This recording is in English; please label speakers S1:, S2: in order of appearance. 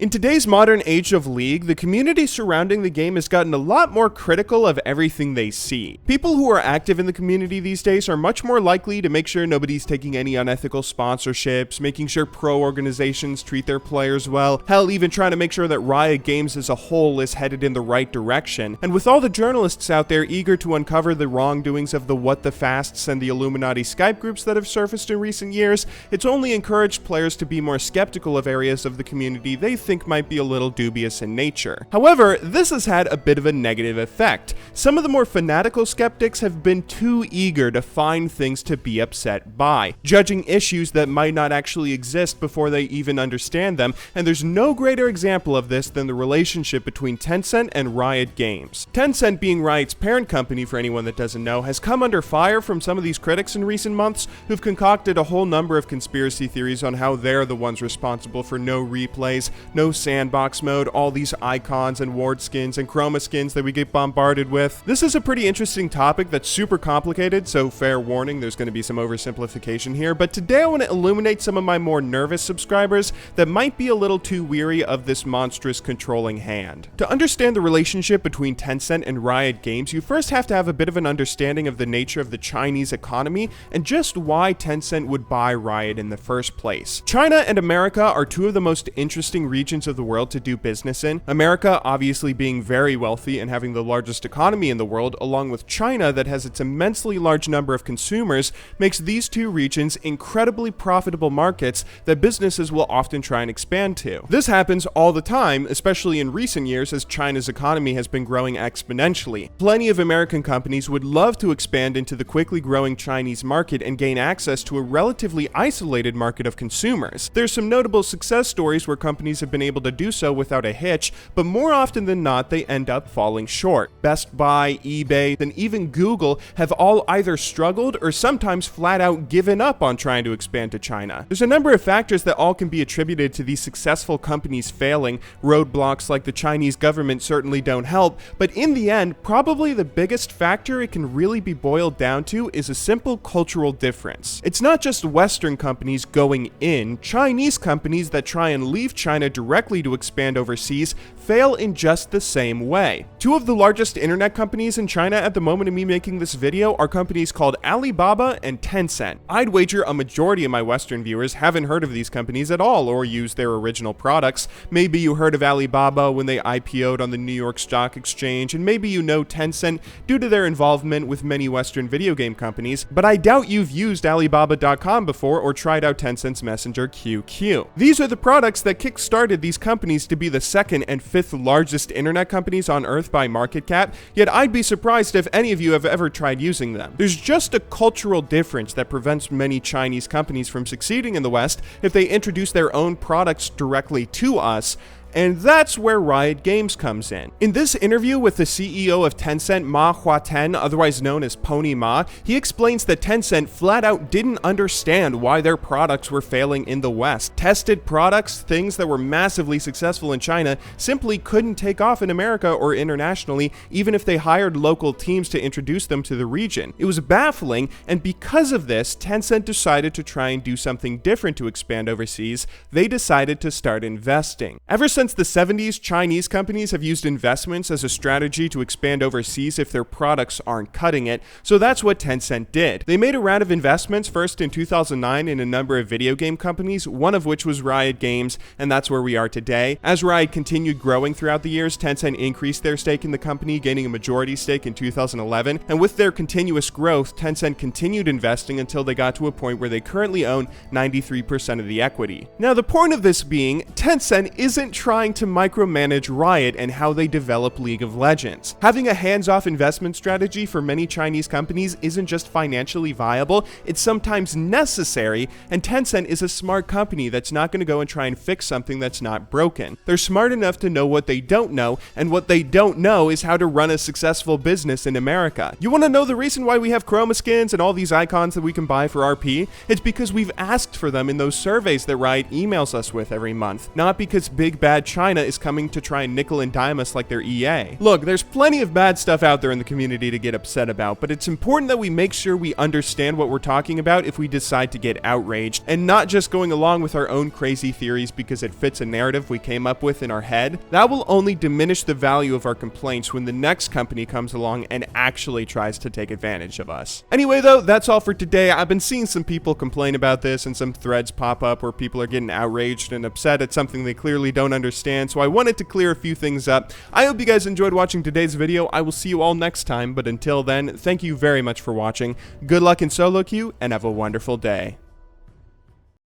S1: In today's modern age of League, the community surrounding the game has gotten a lot more critical of everything they see. People who are active in the community these days are much more likely to make sure nobody's taking any unethical sponsorships, making sure pro organizations treat their players well, hell, even trying to make sure that Riot Games as a whole is headed in the right direction. And with all the journalists out there eager to uncover the wrongdoings of the What the Fasts and the Illuminati Skype groups that have surfaced in recent years, it's only encouraged players to be more skeptical of areas of the community they think might be a little dubious in nature. However, this has had a bit of a negative effect. Some of the more fanatical skeptics have been too eager to find things to be upset by, judging issues that might not actually exist before they even understand them, and there's no greater example of this than the relationship between Tencent and Riot Games. Tencent, being Riot's parent company for anyone that doesn't know, has come under fire from some of these critics in recent months who've concocted a whole number of conspiracy theories on how they're the ones responsible for no replays, no sandbox mode, all these icons and ward skins and chroma skins that we get bombarded with. This is a pretty interesting topic that's super complicated, so fair warning, there's going to be some oversimplification here, but today I want to illuminate some of my more nervous subscribers that might be a little too weary of this monstrous controlling hand. To understand the relationship between Tencent and Riot Games, you first have to have a bit of an understanding of the nature of the Chinese economy and just why Tencent would buy Riot in the first place. China and America are two of the most interesting regions of the world to do business in. America obviously being very wealthy and having the largest economy in the world, along with China that has its immensely large number of consumers, makes these two regions incredibly profitable markets that businesses will often try and expand to. This happens all the time, especially in recent years as China's economy has been growing exponentially. Plenty of American companies would love to expand into the quickly growing Chinese market and gain access to a relatively isolated market of consumers. There's some notable success stories where companies have been able to do so without a hitch, but more often than not, they end up falling short. Best Buy, eBay, and even Google have all either struggled or sometimes flat out given up on trying to expand to China. There's a number of factors that all can be attributed to these successful companies failing. Roadblocks like the Chinese government certainly don't help, but in the end, probably the biggest factor it can really be boiled down to is a simple cultural difference. It's not just Western companies going in, Chinese companies that try and leave China directly to expand overseas fail in just the same way. Two of the largest internet companies in China at the moment of me making this video are companies called Alibaba and Tencent. I'd wager a majority of my Western viewers haven't heard of these companies at all or used their original products. Maybe you heard of Alibaba when they IPO'd on the New York Stock Exchange, and maybe you know Tencent due to their involvement with many Western video game companies, but I doubt you've used Alibaba.com before or tried out Tencent's Messenger QQ. These are the products that kick-started these companies to be the second and fifth largest internet companies on Earth by market cap, yet I'd be surprised if any of you have ever tried using them. There's just a cultural difference that prevents many Chinese companies from succeeding in the West if they introduce their own products directly to us. And that's where Riot Games comes in. In this interview with the CEO of Tencent, Ma Huaten, otherwise known as Pony Ma, he explains that Tencent flat out didn't understand why their products were failing in the West. Tested products, things that were massively successful in China, simply couldn't take off in America or internationally, even if they hired local teams to introduce them to the region. It was baffling, and because of this, Tencent decided to try and do something different to expand overseas. They decided to start investing. Ever since the 70s, Chinese companies have used investments as a strategy to expand overseas if their products aren't cutting it, so that's what Tencent did. They made a round of investments first in 2009 in a number of video game companies, one of which was Riot Games, and that's where we are today. As Riot continued growing throughout the years, Tencent increased their stake in the company, gaining a majority stake in 2011, and with their continuous growth, Tencent continued investing until they got to a point where they currently own 93% of the equity. Now, the point of this being, Tencent isn't trying to micromanage Riot and how they develop League of Legends. Having a hands-off investment strategy for many Chinese companies isn't just financially viable, it's sometimes necessary, and Tencent is a smart company that's not going to go and try and fix something that's not broken. They're smart enough to know what they don't know, and what they don't know is how to run a successful business in America. You want to know the reason why we have chroma skins and all these icons that we can buy for RP? It's because we've asked for them in those surveys that Riot emails us with every month, not because big bad that China is coming to try and nickel and dime us like they're EA. Look, there's plenty of bad stuff out there in the community to get upset about, but it's important that we make sure we understand what we're talking about if we decide to get outraged, and not just going along with our own crazy theories because it fits a narrative we came up with in our head. That will only diminish the value of our complaints when the next company comes along and actually tries to take advantage of us. Anyway though, that's all for today. I've been seeing some people complain about this and some threads pop up where people are getting outraged and upset at something they clearly don't understand, so I wanted to clear a few things up. I hope you guys enjoyed watching today's video. I will see you all next time, but until then, thank you very much for watching. Good luck in solo queue, and have a wonderful day.